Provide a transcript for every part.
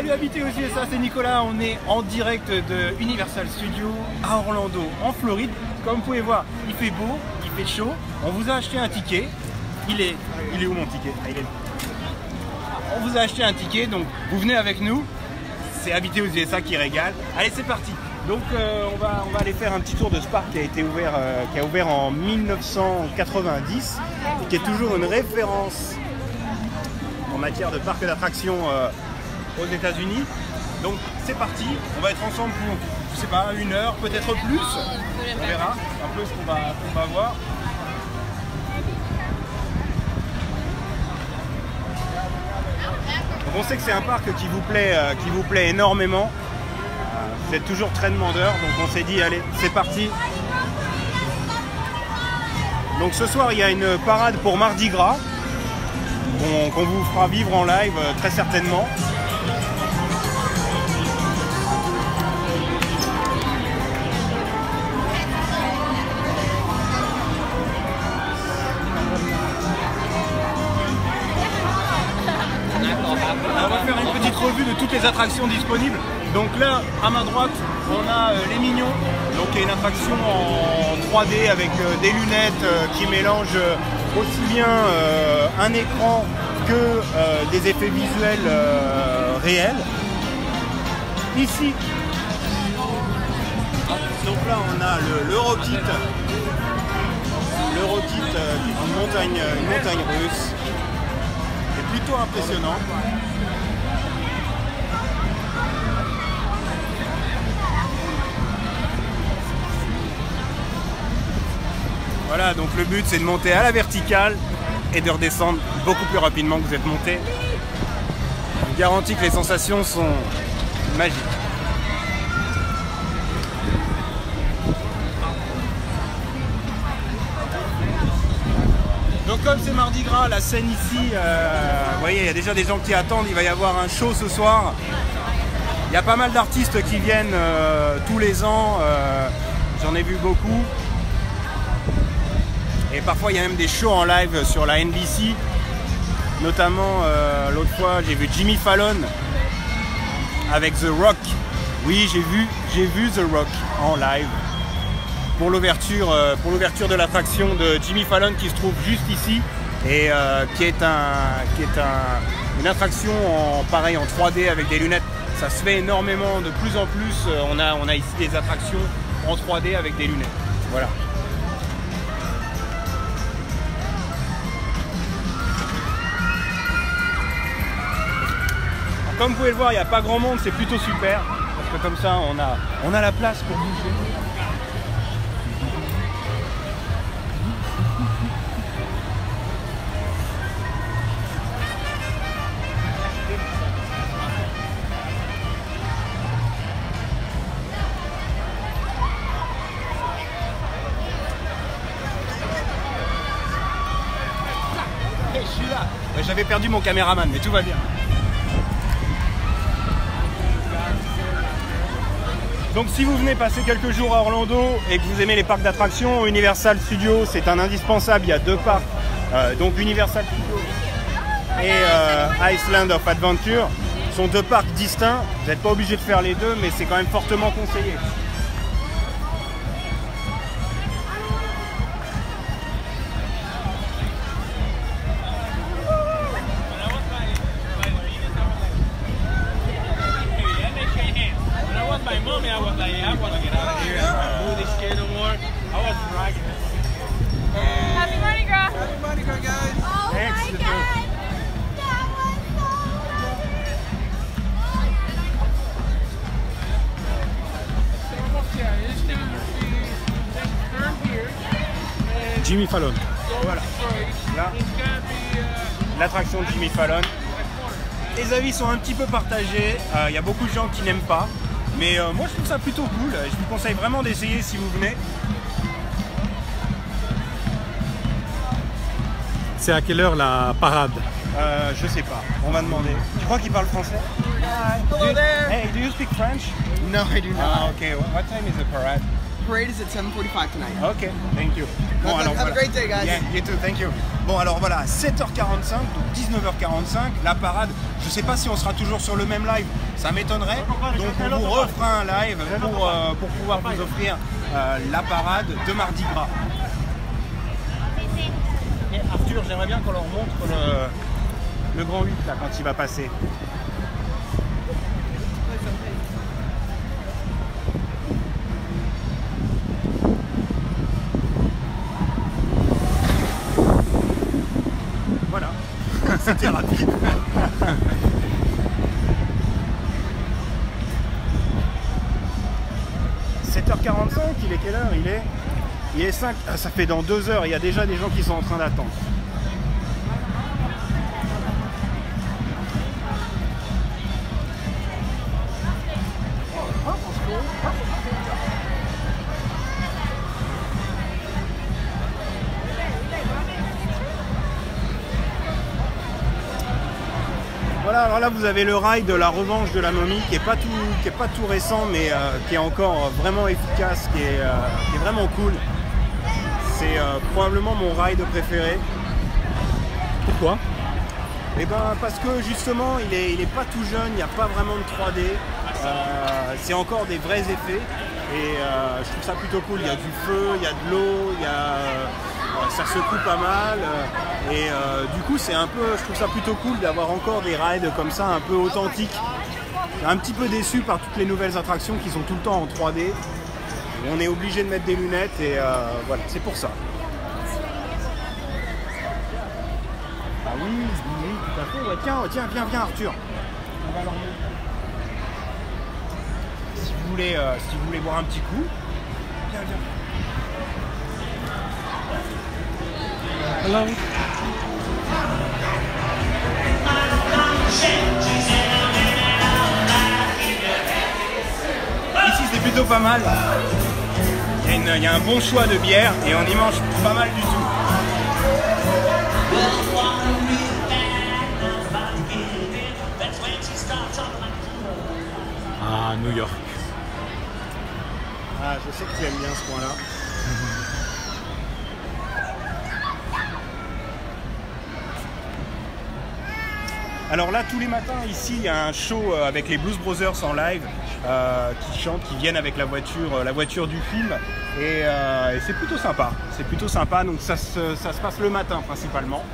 Salut Habité aussi, ça c'est Nicolas, on est en direct de Universal Studios à Orlando, en Floride. Comme vous pouvez voir, il fait beau, il fait chaud. On vous a acheté un ticket. Il est où mon ticket? Ah, il est là. On vous a acheté un ticket, donc vous venez avec nous. C'est Habité aux USA qui régale. Allez, c'est parti. Donc on va aller faire un petit tour de ce parc qui a ouvert en 1990, qui est toujours une référence en matière de parc d'attractions aux États-Unis. Donc c'est parti, on va être ensemble pour, je sais pas, 1 heure, peut-être plus. On verra un peu ce qu'on va voir. Donc on sait que c'est un parc qui vous plaît énormément. Vous êtes toujours très demandeur, donc on s'est dit allez, c'est parti. Donc ce soir il y a une parade pour Mardi Gras qu'on vous fera vivre en live très certainement. On va faire une petite revue de toutes les attractions disponibles. Donc là, à ma droite, on a les Mignons, donc il y a une attraction en 3D avec des lunettes qui mélangent aussi bien un écran que des effets visuels réels. Ici, donc là on a l'Eurokit, qui est une montagne russe. C'est plutôt impressionnant. Voilà, donc le but c'est de monter à la verticale et de redescendre beaucoup plus rapidement que vous êtes monté. Je vous garantis que les sensations sont magiques. Donc comme c'est Mardi Gras, la scène ici, vous voyez, il y a déjà des gens qui attendent, il va y avoir un show ce soir. Il y a pas mal d'artistes qui viennent tous les ans, j'en ai vu beaucoup. Et parfois il y a même des shows en live sur la NBC. Notamment l'autre fois j'ai vu Jimmy Fallon avec The Rock. Oui, j'ai vu The Rock en live pour l'ouverture de l'attraction de Jimmy Fallon qui se trouve juste ici et qui est une attraction en 3D avec des lunettes. Ça se fait énormément, de plus en plus. On a ici des attractions en 3D avec des lunettes. Voilà. Comme vous pouvez le voir, il n'y a pas grand monde, c'est plutôt super, parce que comme ça, on a la place pour bouger. Je suis là. J'avais perdu mon caméraman, mais tout va bien. Donc si vous venez passer quelques jours à Orlando et que vous aimez les parcs d'attractions, Universal Studios c'est un indispensable. Il y a 2 parcs, donc Universal Studios et Island of Adventure sont 2 parcs distincts. Vous n'êtes pas obligé de faire les deux, mais c'est quand même fortement conseillé. Happy Mardi Gras! Happy Mardi Gras, guys! Oh my God! That was so Jimmy Fallon. Voilà. Là, l'attraction de Jimmy Fallon. Les avis sont un petit peu partagés. Il y a beaucoup de gens qui n'aiment pas. Mais moi je trouve ça plutôt cool. Je vous conseille vraiment d'essayer si vous venez. C'est à quelle heure la parade? Je sais pas, on va demander. Tu crois qu'il parle français? Hello there! Hey, do you speak French? No, I do not. Ah, ok. What time is the parade? parade is at 7:45 tonight. Ok, thank you. Bon, alors, have a voilà. great day, guys. Yeah, you too, thank you. Bon, alors voilà, 7h45, donc 19h45, la parade. Je sais pas si on sera toujours sur le même live, ça m'étonnerait. Donc on vous refera un live pour pouvoir vous offrir la parade de Mardi Gras. Et Arthur, j'aimerais bien qu'on leur montre le grand 8 là, quand il va passer. Voilà, c'était rapide. « 7h45, il est quelle heure? Il est 5. Ah, ça fait dans 2 heures, il y a déjà des gens qui sont en train d'attendre. Voilà, alors là vous avez le rail de la revanche de la momie qui est pas tout récent, mais qui est encore vraiment efficace, qui est vraiment cool. C'est probablement mon ride préféré. Pourquoi? Et ben parce que justement il est pas tout jeune, il n'y a pas vraiment de 3D, c'est encore des vrais effets et je trouve ça plutôt cool. Il y a du feu, il y a de l'eau, ça secoue pas mal et du coup c'est je trouve ça plutôt cool d'avoir encore des rides comme ça un peu authentiques. Je suis un petit peu déçu par toutes les nouvelles attractions qui sont tout le temps en 3D. On est obligé de mettre des lunettes et voilà, c'est pour ça. Ah oui, tout à fait. Ouais, tiens, viens Arthur. On va leur montrer. Si vous voulez boire un petit coup, viens. Hello. Ici c'est plutôt pas mal. Il y a un bon choix de bière et on y mange pas mal du tout. Ah, New York. Ah, je sais que tu aimes bien ce coin-là. Alors là, tous les matins, ici, il y a un show avec les Blues Brothers en live qui chantent, qui viennent avec la voiture du film. Et c'est plutôt sympa. C'est plutôt sympa. Donc ça se passe le matin principalement.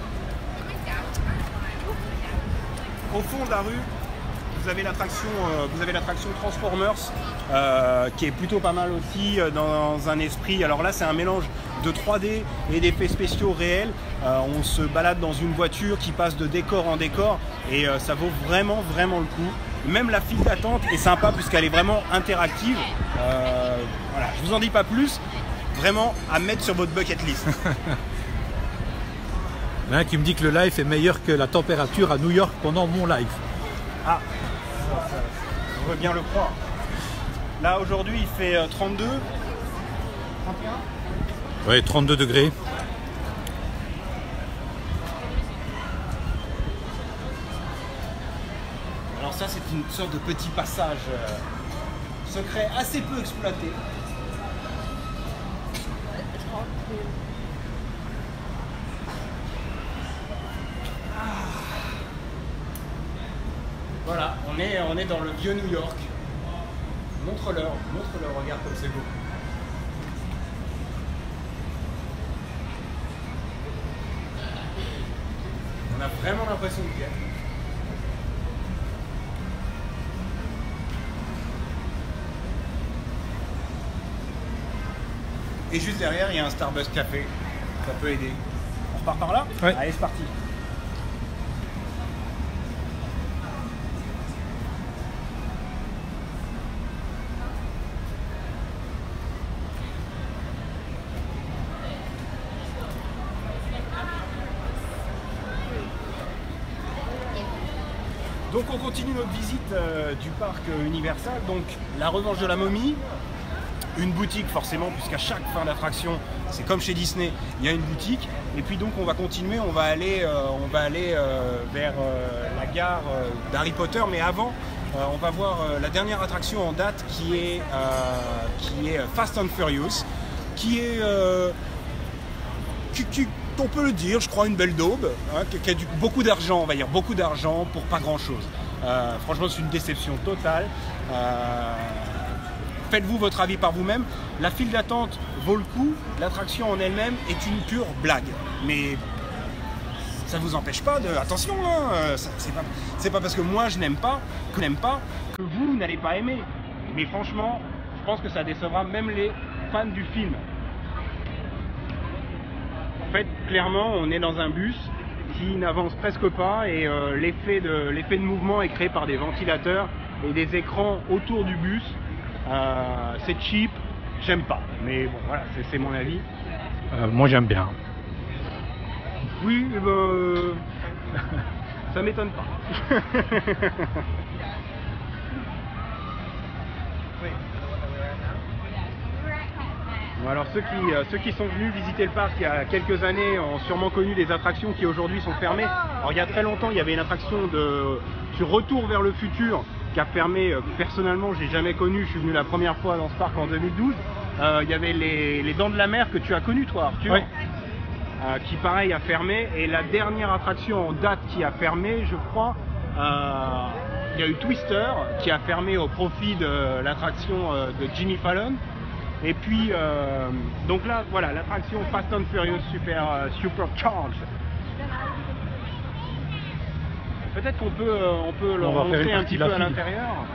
Au fond de la rue, vous avez l'attraction Transformers qui est plutôt pas mal aussi dans un esprit. Alors là, c'est un mélange de 3D et d'effets spéciaux réels. On se balade dans une voiture qui passe de décor en décor et ça vaut vraiment le coup. Même la file d'attente est sympa puisqu'elle est vraiment interactive. Voilà, je vous en dis pas plus. Vraiment à mettre sur votre bucket list. Il y en a qui me dit que le live est meilleur que la température à New York pendant mon live. Ah, on veut bien le croire. Là aujourd'hui il fait 32, 31. Oui, 32 degrés. Alors ça c'est une sorte de petit passage secret assez peu exploité. Voilà, on est dans le vieux New York. Montre-leur, regarde comme c'est beau. On a vraiment l'impression de bien. Et juste derrière, il y a un Starbucks Café. Ça peut aider. On repart par là? Ouais. Allez, c'est parti. Donc on continue notre visite du parc Universal. Donc la revanche de la momie, une boutique forcément, puisqu'à chaque fin d'attraction, c'est comme chez Disney, il y a une boutique. Et puis donc on va continuer, on va aller vers la gare d'Harry Potter. Mais avant, On va voir la dernière attraction en date qui est Fast and Furious, qui est, on peut le dire, je crois, une belle daube, hein, qui a beaucoup d'argent, on va dire, beaucoup d'argent pour pas grand-chose. Franchement, c'est une déception totale. Faites-vous votre avis par vous-même. La file d'attente vaut le coup, l'attraction en elle-même est une pure blague. Mais ça ne vous empêche pas de... Attention, hein, c'est pas parce que moi je n'aime pas que vous n'allez pas aimer. Mais franchement, je pense que ça décevra même les fans du film. En fait, clairement, on est dans un bus qui n'avance presque pas et l'effet de mouvement est créé par des ventilateurs et des écrans autour du bus. C'est cheap, j'aime pas. Mais bon, voilà, c'est mon avis. Moi j'aime bien. Oui, ça m'étonne pas. Bon, alors ceux qui sont venus visiter le parc il y a quelques années ont sûrement connu des attractions qui aujourd'hui sont fermées. Alors il y a très longtemps, il y avait une attraction sur Retour vers le futur qui a fermé. Personnellement, je l'ai jamais connu. Je suis venu la première fois dans ce parc en 2012. Il y avait les Dents de la Mer que tu as connu toi, Arthur. Oui. Qui pareil a fermé, et la dernière attraction en date qui a fermé, je crois, il y a eu Twister qui a fermé au profit de l'attraction de Jimmy Fallon. Et puis donc là voilà, l'attraction Fast and Furious Supercharged. Peut-être qu'on peut leur montrer un petit peu à l'intérieur.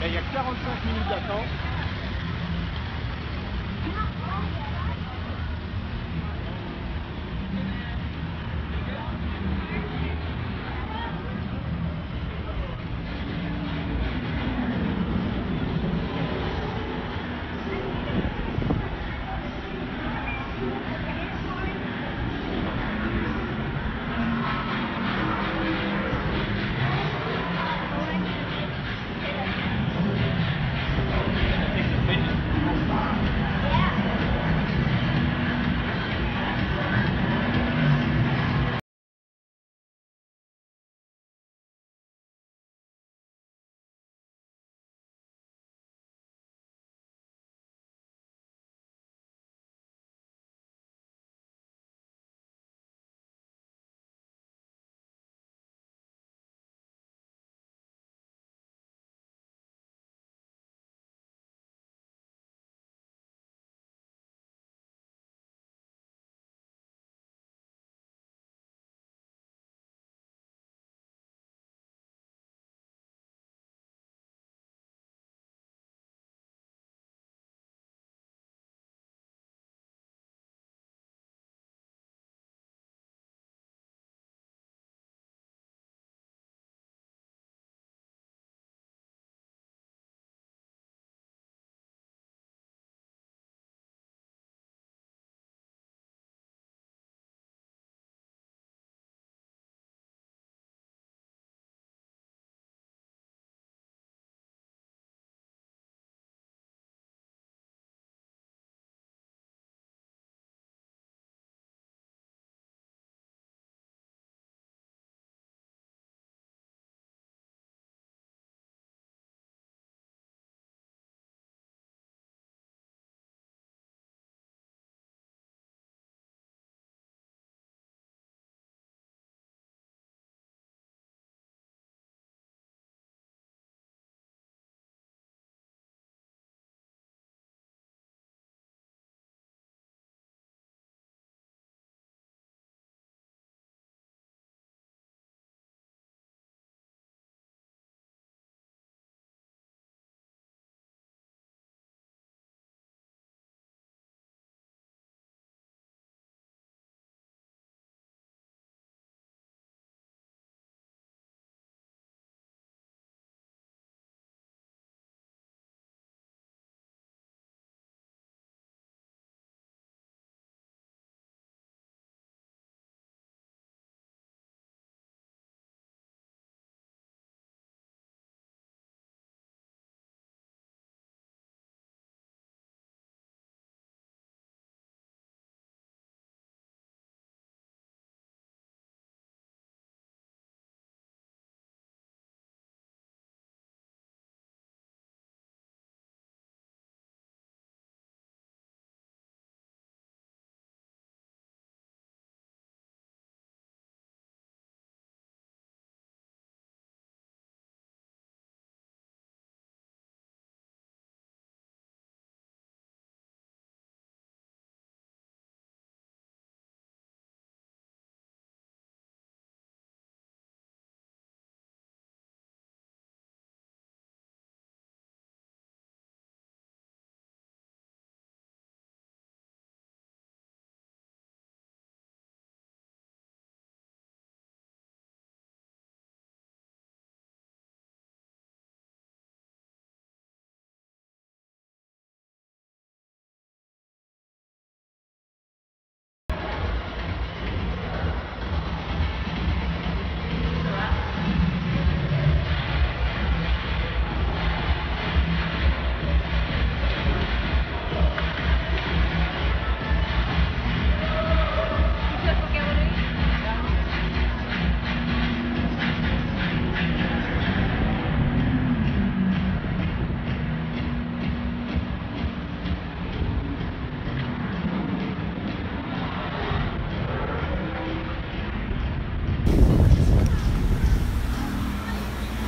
Il y a 45 minutes d'attente.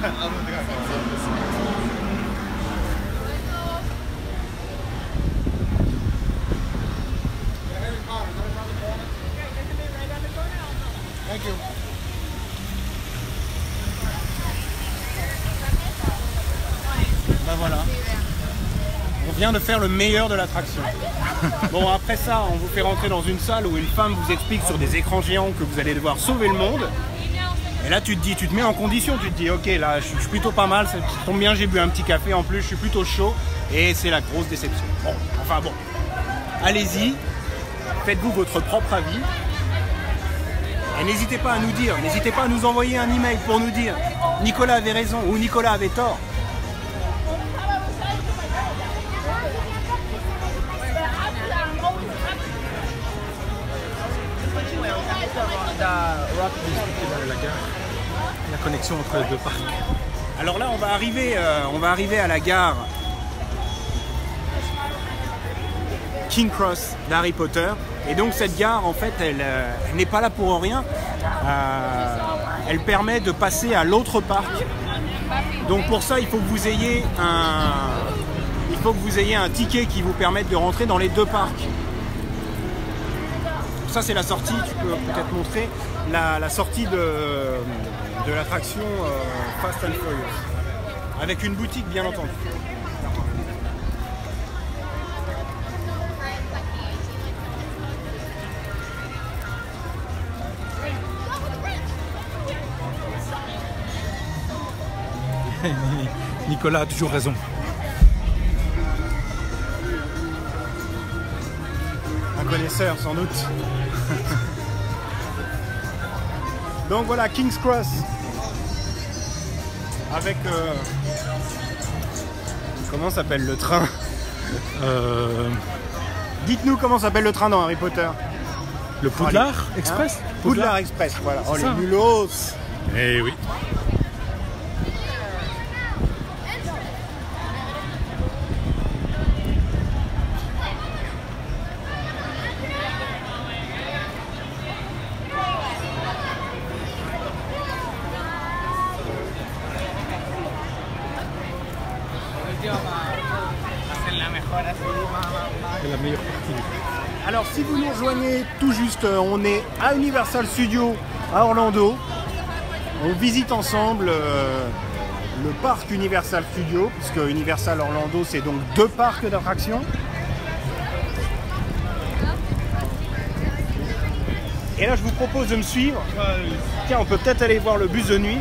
Thank you. Ben voilà. On vient de faire le meilleur de l'attraction. Bon, après ça, on vous fait rentrer dans une salle où une femme vous explique sur des écrans géants que vous allez devoir sauver le monde. Et là, tu te mets en condition, tu te dis, ok, là, je suis plutôt pas mal, ça tombe bien, j'ai bu un petit café en plus, je suis plutôt chaud, et c'est la grosse déception. Bon, enfin bon, allez-y, faites-vous votre propre avis, et n'hésitez pas à nous dire, n'hésitez pas à nous envoyer un email pour nous dire, Nicolas avait raison ou Nicolas avait tort. La connexion entre les deux parcs. Alors là, on va arriver à la gare King Cross d'Harry Potter. Et donc cette gare, en fait, elle n'est pas là pour rien. Elle permet de passer à l'autre parc. Donc pour ça, il faut que vous ayez un ticket qui vous permette de rentrer dans les deux parcs. Ça, c'est la sortie, tu peux peut-être montrer la sortie de l'attraction Fast and Furious, avec une boutique bien entendu. Nicolas a toujours raison. Un connaisseur sans doute. Donc voilà, King's Cross avec comment s'appelle le train? Dites-nous comment s'appelle le train dans Harry Potter. Le Poudlard Express, hein? Poudlard Express, voilà. Oh, les ça, nulos. Eh oui. C'est la meilleure partie. Alors si vous nous rejoignez tout juste, on est à Universal Studios à Orlando. On visite ensemble le parc Universal Studios, puisque Universal Orlando c'est donc deux parcs d'attractions. Et là je vous propose de me suivre. Tiens, on peut peut-être aller voir le bus de nuit.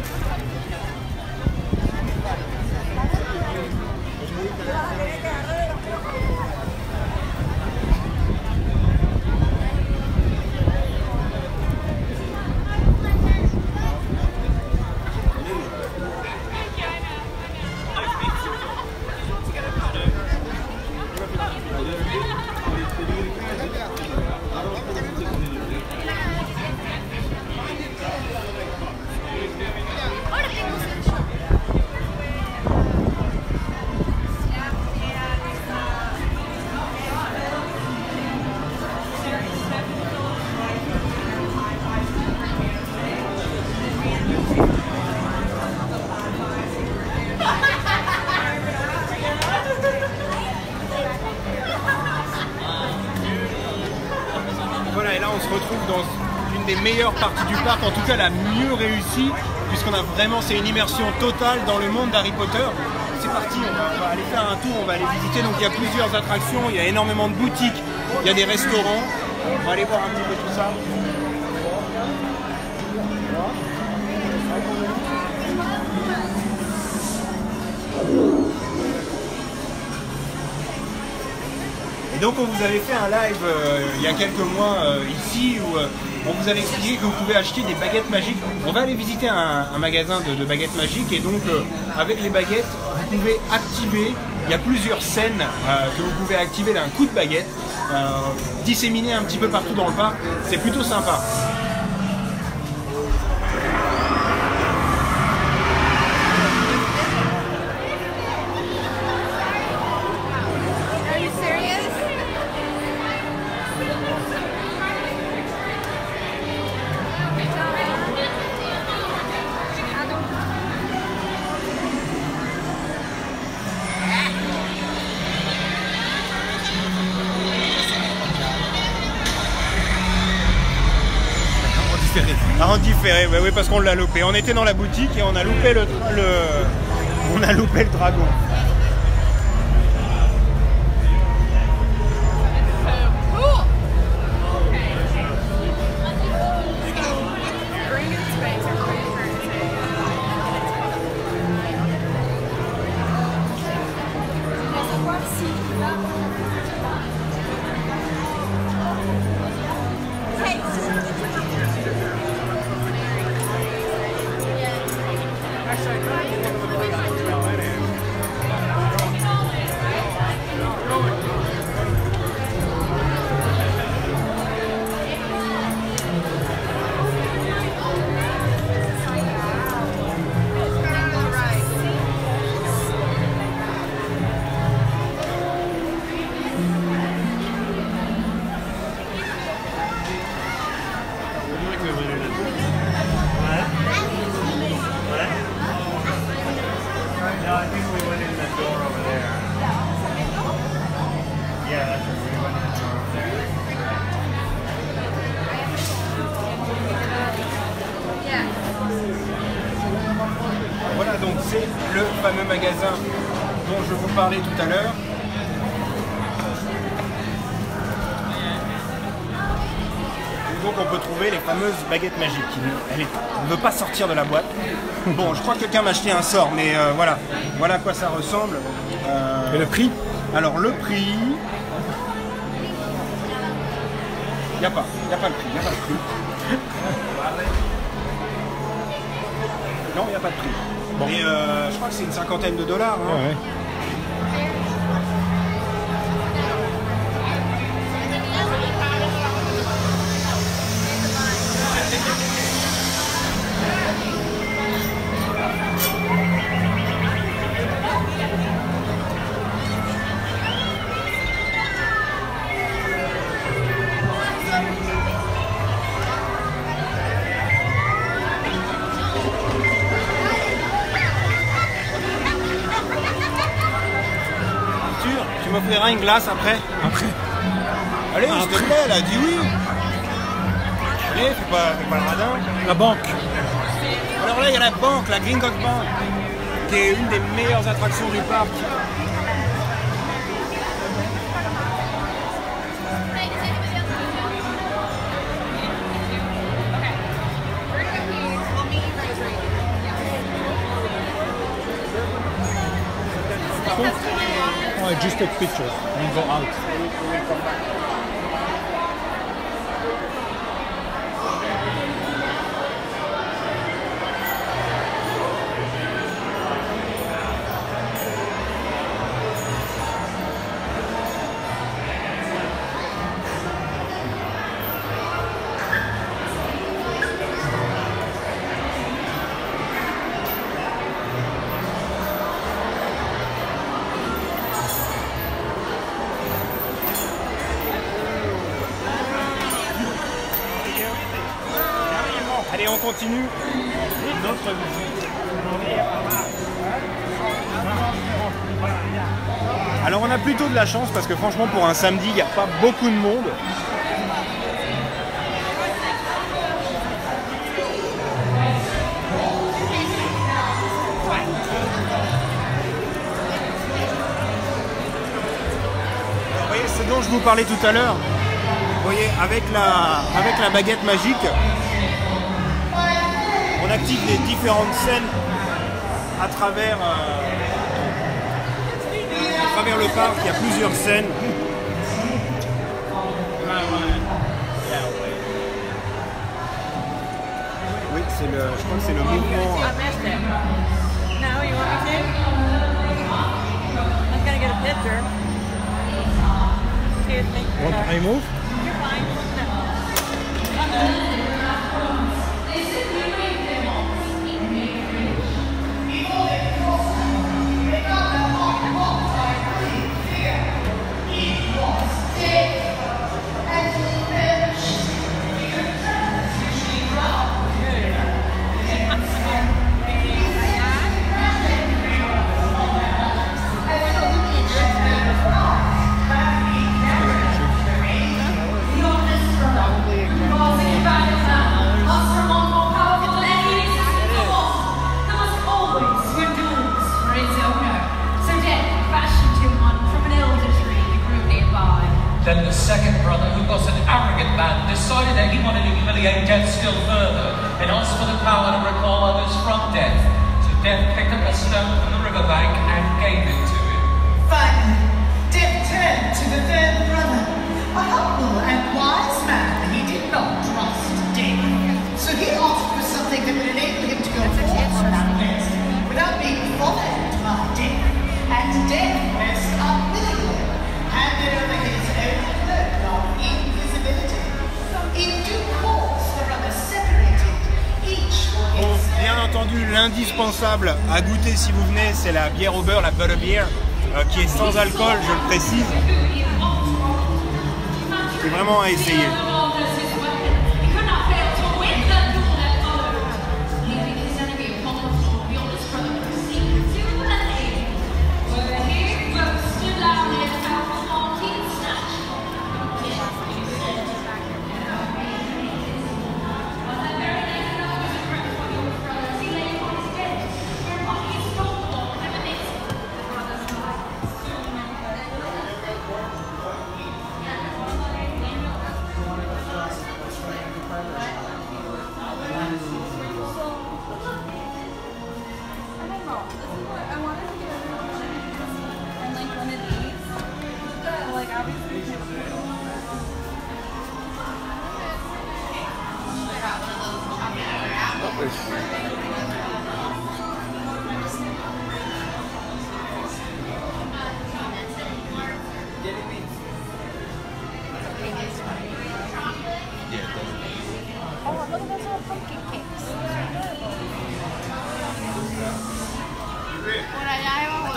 Voilà, et là on se retrouve dans une des meilleures parties du parc, en tout cas la mieux réussie, puisqu'on a vraiment, c'est une immersion totale dans le monde d'Harry Potter. C'est parti, on va aller faire un tour, on va aller visiter. Donc il y a plusieurs attractions, il y a énormément de boutiques, il y a des restaurants. On va aller voir un petit peu tout ça. Et donc on vous avait fait un live il y a quelques mois ici où on vous avait expliqué que vous pouvez acheter des baguettes magiques. On va aller visiter un magasin de baguettes magiques et donc avec les baguettes vous pouvez activer, il y a plusieurs scènes que vous pouvez activer d'un coup de baguette, disséminées un petit peu partout dans le parc, c'est plutôt sympa. différé, bah oui, parce qu'on l'a loupé. On était dans la boutique et on a loupé on a loupé le dragon. Voilà, donc c'est le fameux magasin dont je vous parlais tout à l'heure. Donc on peut trouver les fameuses baguettes magiques. Elle ne veut pas sortir de la boîte. Bon, je crois que quelqu'un m'a acheté un sort, mais voilà. Voilà à quoi ça ressemble. Et le prix? Alors le prix... Il n'y a pas le prix, Non, il n'y a pas de prix. Bon. Mais je crois que c'est une cinquantaine de dollars. Hein. Ouais. Tu m'offriras une glace après? Allez, s'il te plaît, elle a dit oui. Allez, fais pas le radin. La banque. Alors là, il y a la banque, la Gringotts Bank, qui est une des meilleures attractions du parc. Oh, I just take pictures and go out. Allez, on continue notre visite. Alors on a plutôt de la chance parce que franchement pour un samedi, il n'y a pas beaucoup de monde. Vous voyez, c'est dont je vous parlais tout à l'heure. Vous voyez, avec la baguette magique, on active les différentes scènes à travers le parc. Il y a plusieurs scènes. Oui, je crois que c'est le mouvement. Now you want me to? I'm gonna get a picture. Excuse me. Want I move? You're fine. second brother, who was an arrogant man, decided that he wanted to humiliate Death still further and asked for the power to recall others from Death. So Death picked up a stone from the riverbank and gave it to him. Finally, Death turned to the third brother. A humble and wise man, he did not trust Death. So he asked for something that would enable him to go forth on that quest without being followed by Death. And Death messed up willingly, handed over his own cloak of invisibility. In due course, the brothers separated, each for Bon, his bien entendu, l'indispensable à goûter si vous venez, c'est la bière au beurre, la Butterbeer, qui est sans alcool, je le précise. C'est vraiment à essayer.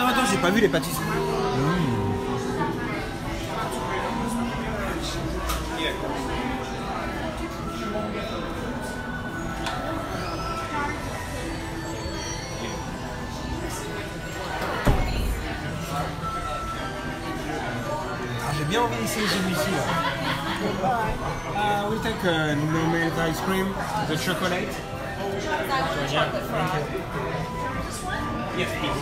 Attends, j'ai pas vu les pâtisseries. J'ai bien envie d'essayer celui-ci là. We'll take no milk ice cream, the chocolate. Yes, please.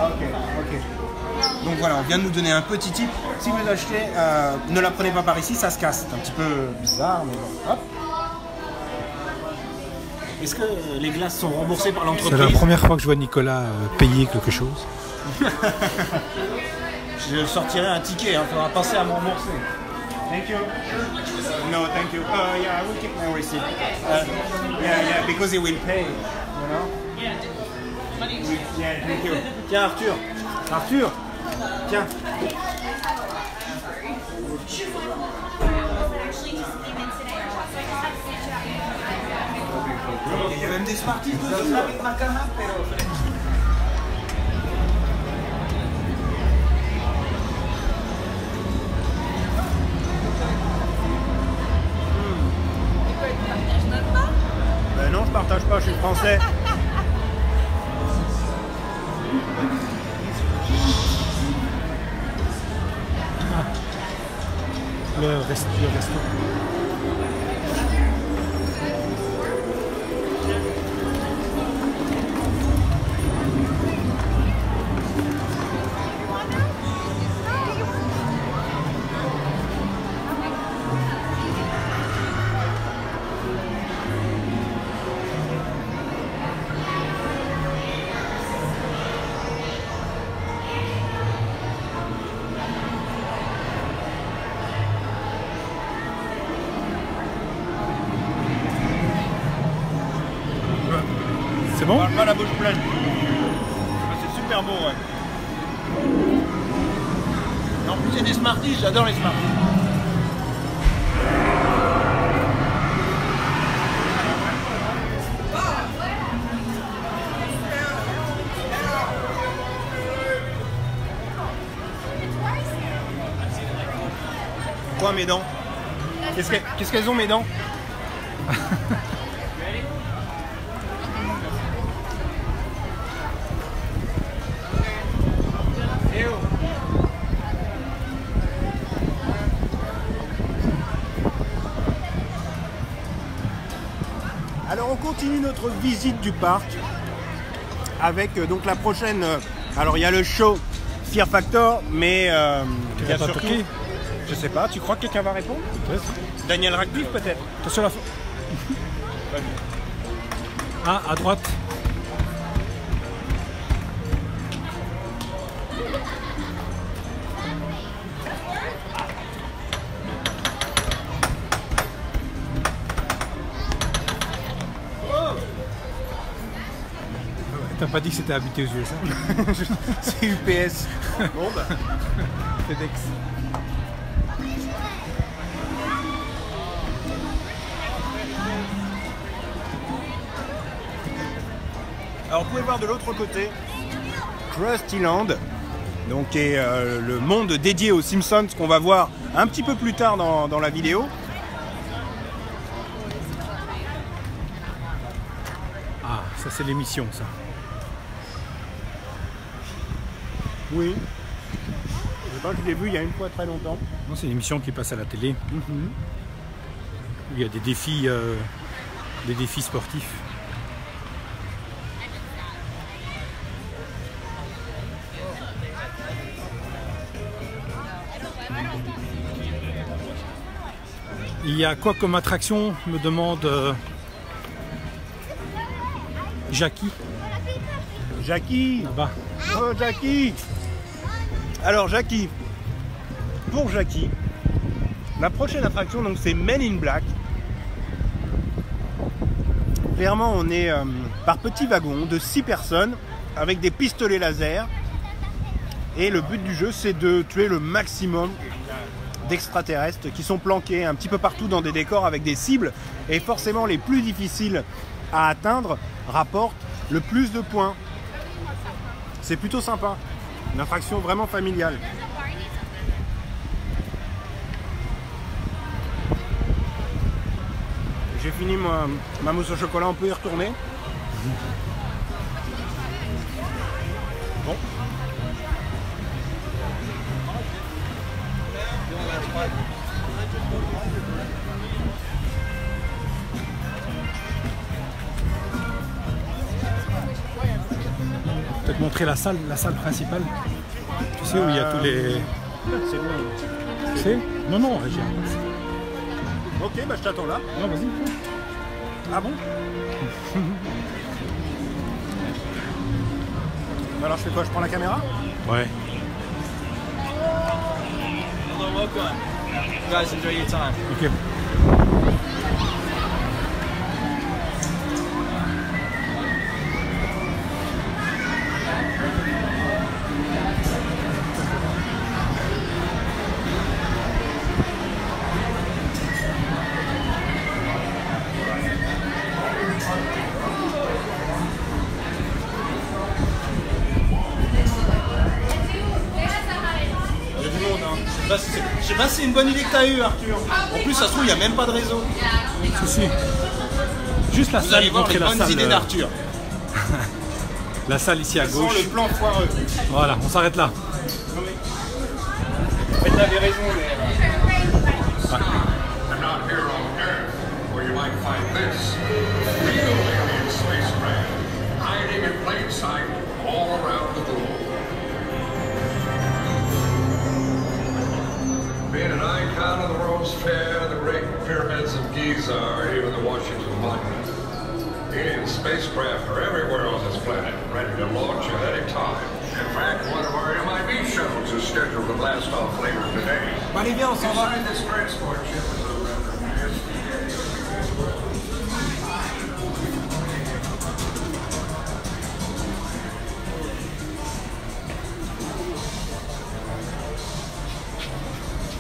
Ok. Donc voilà, on vient de nous donner un petit tip. Si vous achetez, ne la prenez pas par ici, ça se casse. C'est un petit peu bizarre, mais bon. Hop. Est-ce que les glaces sont remboursées par l'entreprise? C'est la première fois que je vois Nicolas payer quelque chose. Je sortirai un ticket, il faudra penser à me rembourser. Thank you. No, thank you. Yeah, I will keep my receipt. Yeah, because he will pay, you know? Yeah, thank you. Tiens, Arthur. Arthur, tiens. Il y a même des Smarties dessus avec ma caméra, Ben non, je partage pas, je suis français. Le resto. C'est bon? Pas la bouche pleine. C'est super beau, ouais. Et en plus, il y a des Smarties, j'adore les Smarties. Quoi, mes dents? Qu'est-ce qu'elles ont, mes dents? Alors on continue notre visite du parc avec donc la prochaine Alors il y a le show Fear Factor, mais il y a va surtout... toquer. Je sais pas, tu crois que quelqu'un va répondre? Peut-être. Daniel Radcliffe peut-être? Attention à la Ah, à droite. T'as pas dit que c'était habité aux USA? C'est UPS. Bon bah. FedEx. Alors vous pouvez voir de l'autre côté Krusty Land, donc qui est le monde dédié aux Simpsons qu'on va voir un petit peu plus tard dans la vidéo. Ah, ça c'est l'émission ça. Oui. Je sais pas, je l'ai vu il y a une fois très longtemps. Non, c'est une émission qui passe à la télé. Il y a des défis sportifs. Il y a quoi comme attraction, me demande Jackie. Jackie. Là-bas. Oh Jackie. Alors Jackie, pour Jackie, la prochaine attraction donc c'est Men in Black. Clairement on est par petits wagons de 6 personnes avec des pistolets laser et le but du jeu c'est de tuer le maximum d'extraterrestres qui sont planqués un petit peu partout dans des décors avec des cibles, et forcément les plus difficiles à atteindre rapportent le plus de points. C'est plutôt sympa, une attraction vraiment familiale. J'ai fini ma mousse au chocolat, on peut y retourner. Bon. Peut-être montrer la salle principale. Tu sais où il y a tous les... C'est bon. Tu sais? Non, non, j'ai... Ok, bah je t'attends là. Non, vas-y. Ah bon? Alors je fais quoi? Je prends la caméra? Ouais. Hello, welcome. You guys enjoy your time. Ok. Il y a du monde, hein. Je sais pas si c'est une bonne idée que t'as eue, Arthur. En plus, ça se trouve, il n'y a même pas de réseau. Si, si. Juste la Vous salle, allez voir montrer les la bonnes salle. idées d'Arthur. La salle ici à Sans gauche. le plan foireux. Voilà, on s'arrête là. En fait, t'avais raison, mais... And not here on Earth, where you might find this real alien spacecraft hiding in plain sight all around the globe. Being an icon of the World's Fair, the Great Pyramids of Giza, or even the Washington Monument, alien spacecraft are everywhere on this planet, ready to launch at any time. In fact, one of our MIB shuttles is scheduled to blast off later today. Bah, allez, viens, on s'en va. Inside this transport ship is a rather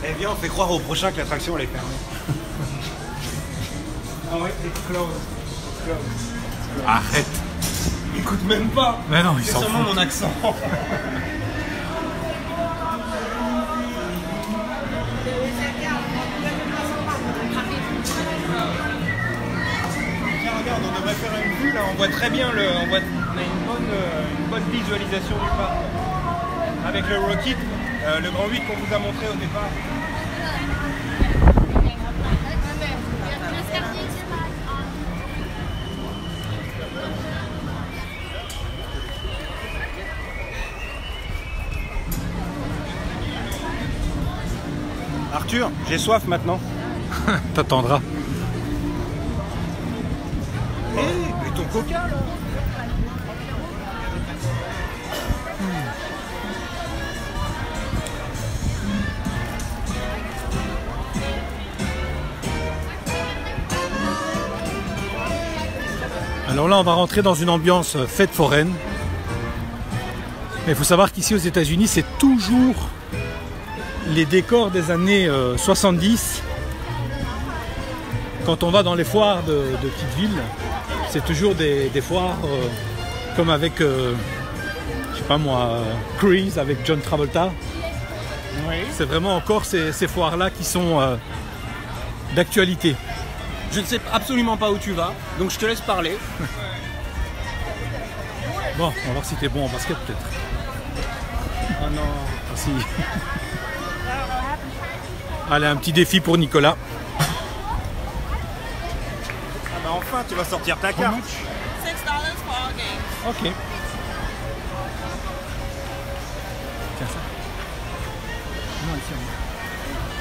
Eh bien, on fait croire au prochain que l'attraction elle est fermée. Ah ouais, it's closed. It's closed. Arrête. Écoute même pas. Mais non, ils C'est s'en sûrement foutent. mon accent. Tiens, regarde, on devrait faire une vue là. On voit très bien on a une bonne visualisation du parc. Avec le Rocket, le grand 8 qu'on vous a montré au départ. Arthur, j'ai soif maintenant. T'attendras. Hé, mais ton coca là. Alors là, on va rentrer dans une ambiance fête foraine. Mais il faut savoir qu'ici aux États-Unis, c'est toujours les décors des années 70. Quand on va dans les foires de petites villes, c'est toujours des foires comme avec, je sais pas moi, Grease avec John Travolta. Oui. C'est vraiment encore ces foires-là qui sont d'actualité. Je ne sais absolument pas où tu vas, donc je te laisse parler. Bon, on va voir si t'es bon en basket peut-être. Oh non. Ah, si. Allez, un petit défi pour Nicolas. Ah bah enfin, tu vas sortir ta carte. $6 for all games. Ok. Tiens ça. Non, ici.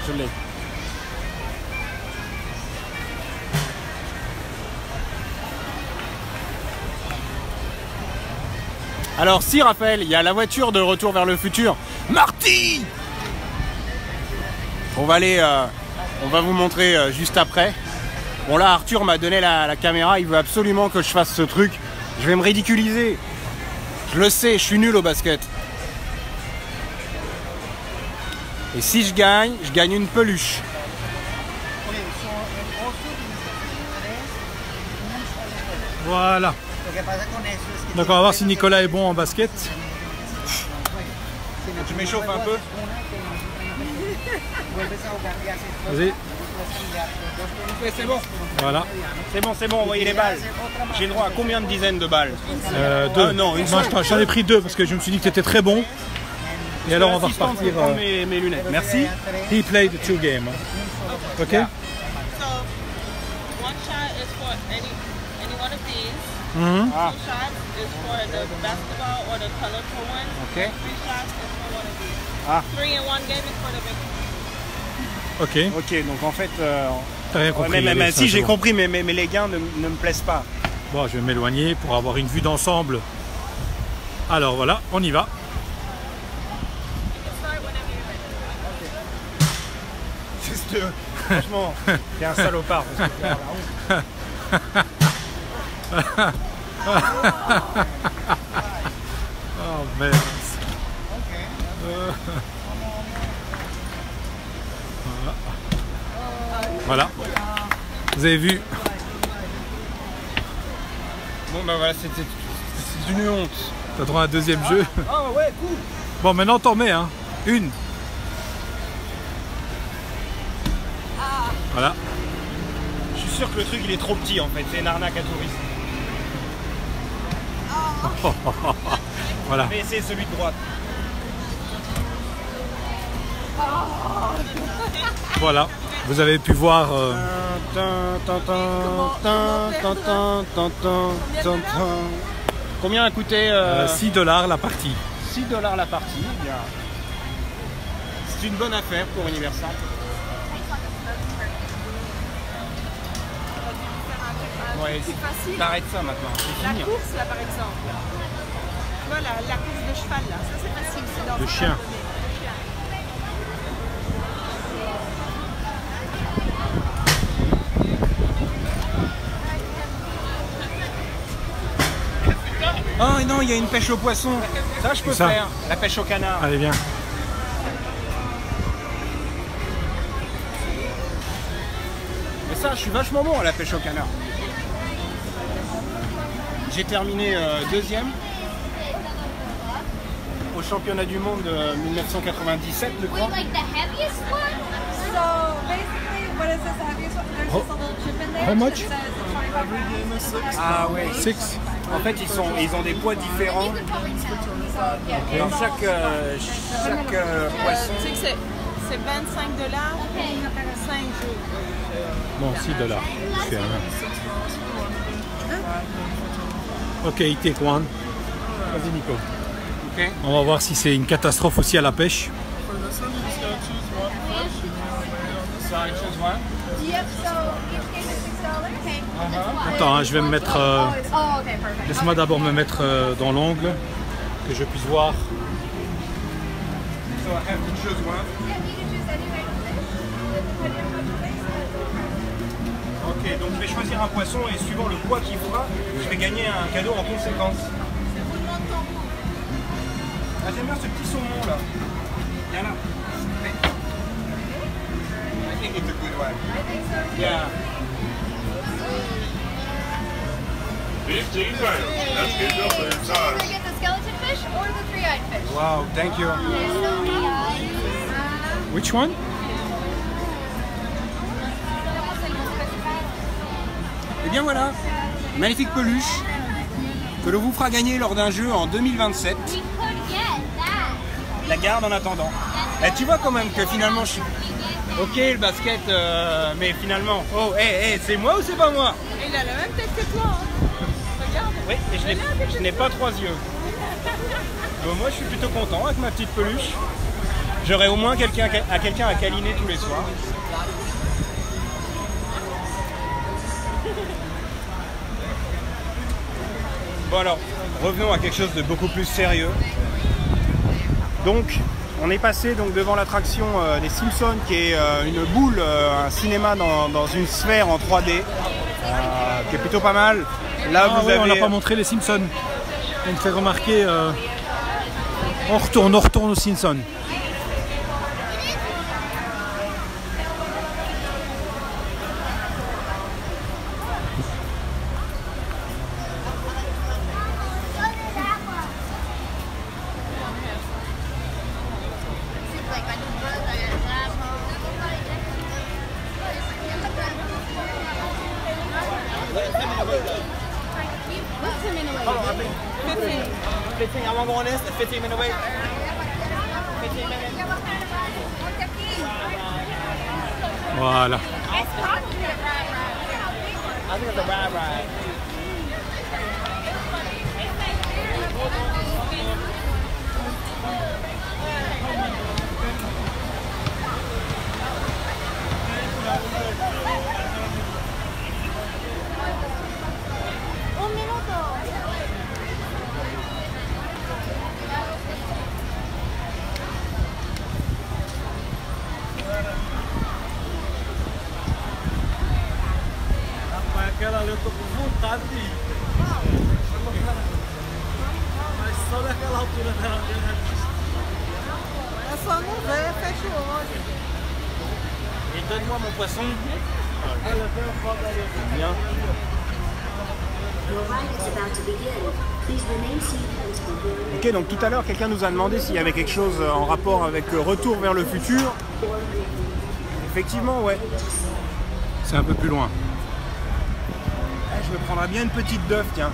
Je l'ai. Alors si Raphaël, il y a la voiture de Retour vers le futur. Marty! On va aller, on va vous montrer juste après. Bon là, Arthur m'a donné la caméra, il veut absolument que je fasse ce truc. Je vais me ridiculiser. Je le sais, je suis nul au basket. Et si je gagne une peluche. Voilà. Donc on va voir si Nicolas est bon en basket. Tu m'échauffes un peu? Vas-y. Ouais, c'est bon. Voilà. C'est bon, envoyez les balles. J'ai le droit à combien de dizaines de balles? Deux. Ah, non, une Moi, seule. j'en ai pris deux parce que je me suis dit que tu étais très bon. Et alors on va L'assistante repartir. peut prendre mes lunettes. Merci. He played two games. Ok. So, one shot is for any one of these. Mhm. Ah, Two shots is for the basketball or the colorful one. ok. 3 shots is for one of these. Ah. 3 in 1 game is for the big one. Ok. Ok, donc en fait, T'as rien ouais, compris. mais allez, si j'ai bon. compris, mais les gains ne me plaisent pas. Bon, je vais m'éloigner pour avoir une vue d'ensemble. Alors voilà, on y va. Juste, franchement, t'es un salopard. Parce que t'es là. Oh merde. Voilà. Vous avez vu. Bon bah voilà, c'est une honte. T'as droit à un deuxième jeu. Ah ouais, cool. Bon, maintenant t'en mets, hein. Une. Voilà. Je suis sûr que le truc il est trop petit en fait, c'est une arnaque à touristes. Voilà. Je vais essayer celui de droite. Voilà. Vous avez pu voir. Combien a coûté $6 la partie. $6 la partie. Bien. C'est une bonne affaire pour Universal. Ouais, t'arrêtes ça maintenant, c'est La fini. course, là, par exemple. Tu vois, la course de cheval, là, ça c'est facile. C'est dans Le un chien. abonné. Oh non, il y a une pêche au poisson. Ça, je peux Ça. faire. La pêche au canard. Allez, viens. Mais ça, je suis vachement bon à la pêche au canard. J'ai terminé deuxième au championnat du monde 1997, je crois. Like the heaviest one? So, basically, what is this, the heaviest one? There's just a little chip in there. How much? that says 25 grams. Ah ouais. 6. En fait, ils ont des poids différents You could probably tell. dans chaque poisson. Tu sais que c'est $25, 5 jours. Non, $6. C'est rien. Ok, il take one. Vas-y, Nico. Ok. On va voir si c'est une catastrophe aussi à la pêche. So I choose one. Yep, so each case is $6. Okay. Attends, hein, je vais me mettre... Oh, okay, perfect. Laisse-moi d'abord me mettre dans l'angle, que je puisse voir. So I have to choose one. Yeah, you can choose any kind of fish. Depending on how much fish, that's Ok, donc je vais choisir un poisson et suivant le poids qu'il fera, je vais gagner un cadeau en conséquence. Ah, j'aime bien ce petit saumon là. Viens là. I think it's a good one. I think so. Yeah. 15 grams. That's good enough for your Either size. get the skeleton fish or the three-eyed fish. Wow, thank you. Which one? Et bien voilà, magnifique peluche que l'on vous fera gagner lors d'un jeu en 2027. We could get that. La garde en attendant. Et tu vois quand même que finalement je suis... Ok le basket, mais finalement... Oh, c'est moi ou c'est pas moi? Il a la même tête que toi. Hein. Regarde. Oui, mais je n'ai pas 3 yeux. Donc moi je suis plutôt content avec ma petite peluche. J'aurai au moins quelqu'un à câliner tous les soirs. Bon alors, revenons à quelque chose de beaucoup plus sérieux. Donc, on est passé donc devant l'attraction des Simpsons, qui est une boule, un cinéma dans une sphère en 3D, qui est plutôt pas mal. Là, vous ouais, avez... on n'a pas montré les Simpsons. On me fait remarquer... On retourne aux Simpsons. What's the minute? 15. I won't go on this. The 15-minute wait. 15 minutes. Voilà. It's probably a ride. I think it's a ride. Un minuto. Aquela ali eu tô com vontade de ir. Mas só daquela altura dela. É só não ver, fecha o olho. Et donne-moi mon poisson. Your ride is about to begin. Please remain seated until you're Ok, donc tout à l'heure, quelqu'un nous a demandé s'il y avait quelque chose en rapport avec Retour vers le futur. Effectivement, ouais. C'est un peu plus loin. Je me prendrais bien une petite d'œuf, tiens.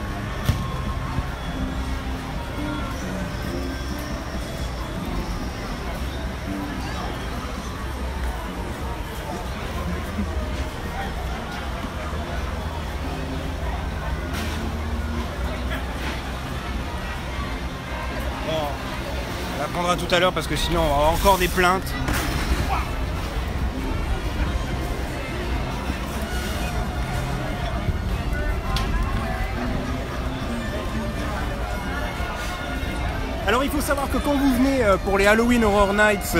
Bon, on la prendra tout à l'heure parce que sinon on va avoir encore des plaintes. Alors il faut savoir que quand vous venez pour les Halloween Horror Nights,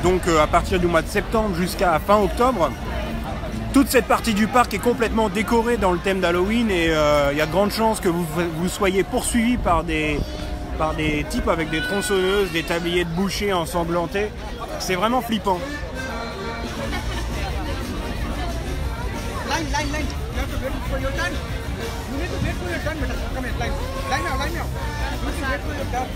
donc à partir du mois de septembre jusqu'à fin octobre, toute cette partie du parc est complètement décorée dans le thème d'Halloween et il y a de grandes chances que vous soyez poursuivis par des types avec des tronçonneuses, des tabliers de boucher ensanglantés. C'est vraiment flippant. Line. You have to wait for your turn. You need to wait for your turn, madam. Come here, line. Line now. You need to wait for your turn.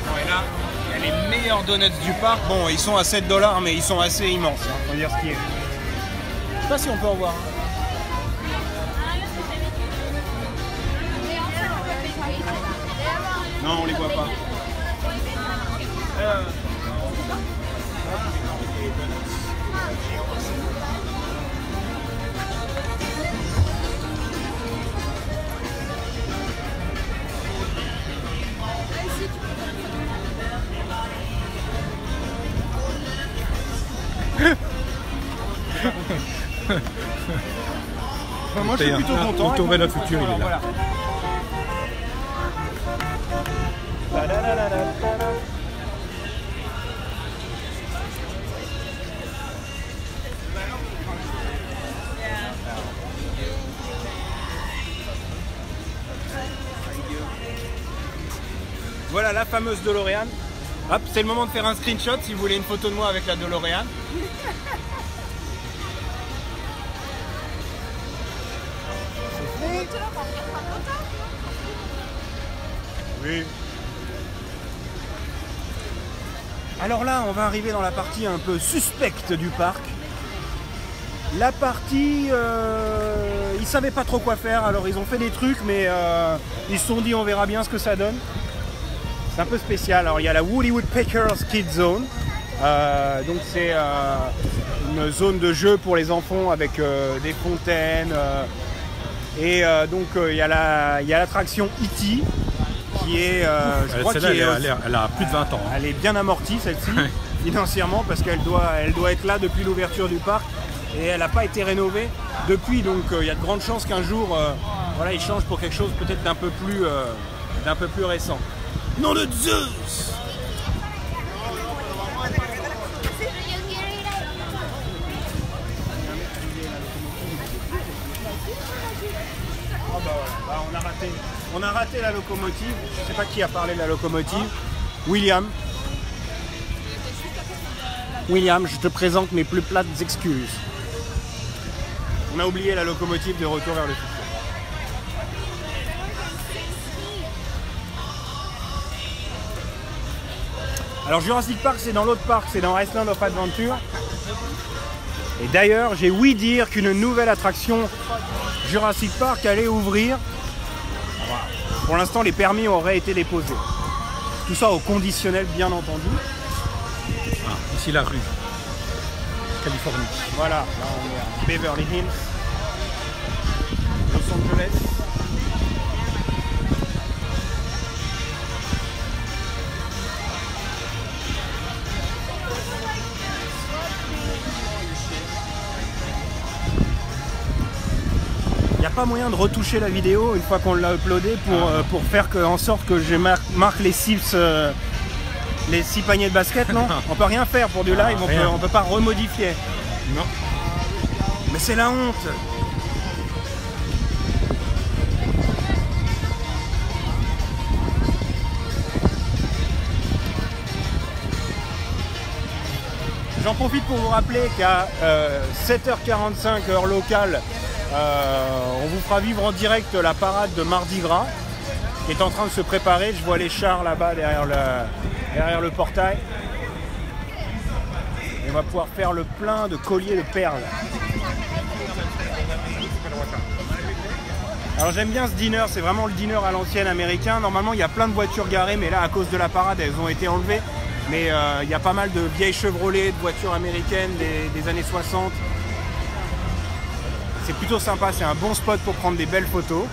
Bon, et là, il y a les meilleurs donuts du parc. Bon, ils sont à 7 $, mais ils sont assez immenses. Hein, faut dire ce qui est. Je sais pas si on peut en voir. Non, on les voit pas. Moi je suis plutôt content. Le tour vers le futur, il est là. Voilà. Voilà la fameuse DeLorean. Hop, c'est le moment de faire un screenshot si vous voulez une photo de moi avec la DeLorean. Oui. Alors là, on va arriver dans la partie un peu suspecte du parc. La partie, ils savaient pas trop quoi faire, alors ils ont fait des trucs, mais ils se sont dit on verra bien ce que ça donne. C'est un peu spécial. Alors il y a la Woody Woodpecker's Kids Zone, donc c'est une zone de jeu pour les enfants avec des fontaines, et donc il y a l'attraction E.T. qui est, je crois elle a plus de 20 ans. Elle est bien amortie celle-ci financièrement parce qu'elle doit être là depuis l'ouverture du parc et elle n'a pas été rénovée depuis, donc il y a de grandes chances qu'un jour voilà, ils changent pour quelque chose peut-être d'un peu plus récent. Nom de Zeus! Oh bah voilà, on a raté la locomotive. Je ne sais pas qui a parlé de la locomotive. William, je te présente mes plus plates excuses. On a oublié la locomotive de Retour vers le futur. Alors Jurassic Park, c'est dans l'autre parc, c'est dans Iceland of Adventure. Et d'ailleurs, j'ai ouï dire qu'une nouvelle attraction Jurassic Park allait ouvrir. Pour l'instant, les permis auraient été déposés. Tout ça au conditionnel, bien entendu. Ah, ici la rue. Californie. Voilà, là on est à Beverly Hills, Los Angeles. Il n'y a pas moyen de retoucher la vidéo une fois qu'on l'a uploadée pour faire en sorte que je marque les 6 paniers de basket, non? On peut rien faire pour du live, on peut pas remodifier. Non. Mais c'est la honte. J'en profite pour vous rappeler qu'à 7h45 heure locale, on vous fera vivre en direct la parade de Mardi Gras qui est en train de se préparer. Je vois les chars là-bas derrière le portail. Et on va pouvoir faire le plein de colliers de perles. Alors j'aime bien ce dîner, c'est vraiment le dîner à l'ancienne américain. Normalement il y a plein de voitures garées, mais là à cause de la parade elles ont été enlevées. Mais il y a pas mal de vieilles Chevrolet, de voitures américaines des années 60. C'est plutôt sympa, c'est un bon spot pour prendre des belles photos.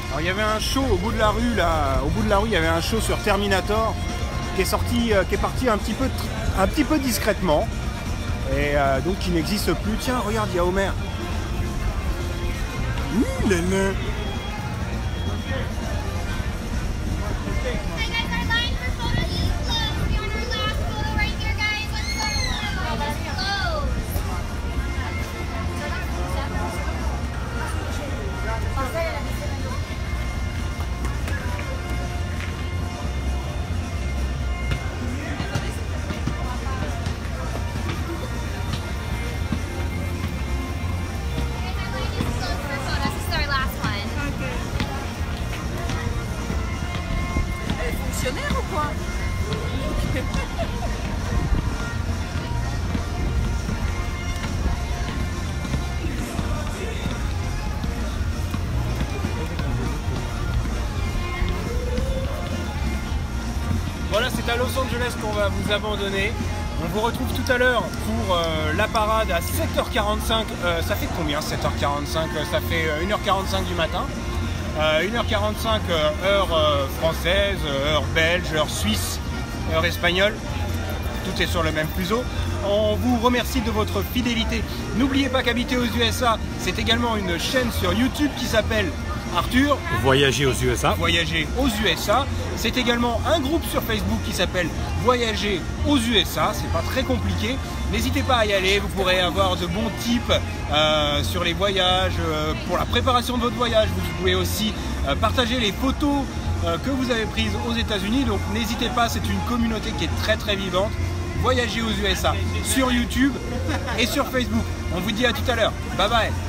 Alors il y avait un show au bout de la rue là, il y avait un show sur Terminator qui est parti un petit peu discrètement et donc qui n'existe plus. Tiens, regarde, il y a Homer. Ou quoi? Voilà, c'est à Los Angeles qu'on va vous abandonner. On vous retrouve tout à l'heure pour la parade à 7h45. Ça fait combien 7h45? Ça fait 1h45 du matin. 1h45 heure française, heure belge, heure suisse, heure espagnole. Tout est sur le même fuseau. On vous remercie de votre fidélité. N'oubliez pas qu'Habiter aux USA, c'est également une chaîne sur YouTube qui s'appelle Arthur. Voyager aux USA. Voyager aux USA. C'est également un groupe sur Facebook qui s'appelle Voyager aux USA. C'est pas très compliqué. N'hésitez pas à y aller. Vous pourrez avoir de bons tips sur les voyages, pour la préparation de votre voyage. Vous pouvez aussi partager les photos que vous avez prises aux États-Unis. Donc n'hésitez pas, c'est une communauté qui est très très vivante. Voyager aux USA sur YouTube et sur Facebook. On vous dit à tout à l'heure. Bye bye.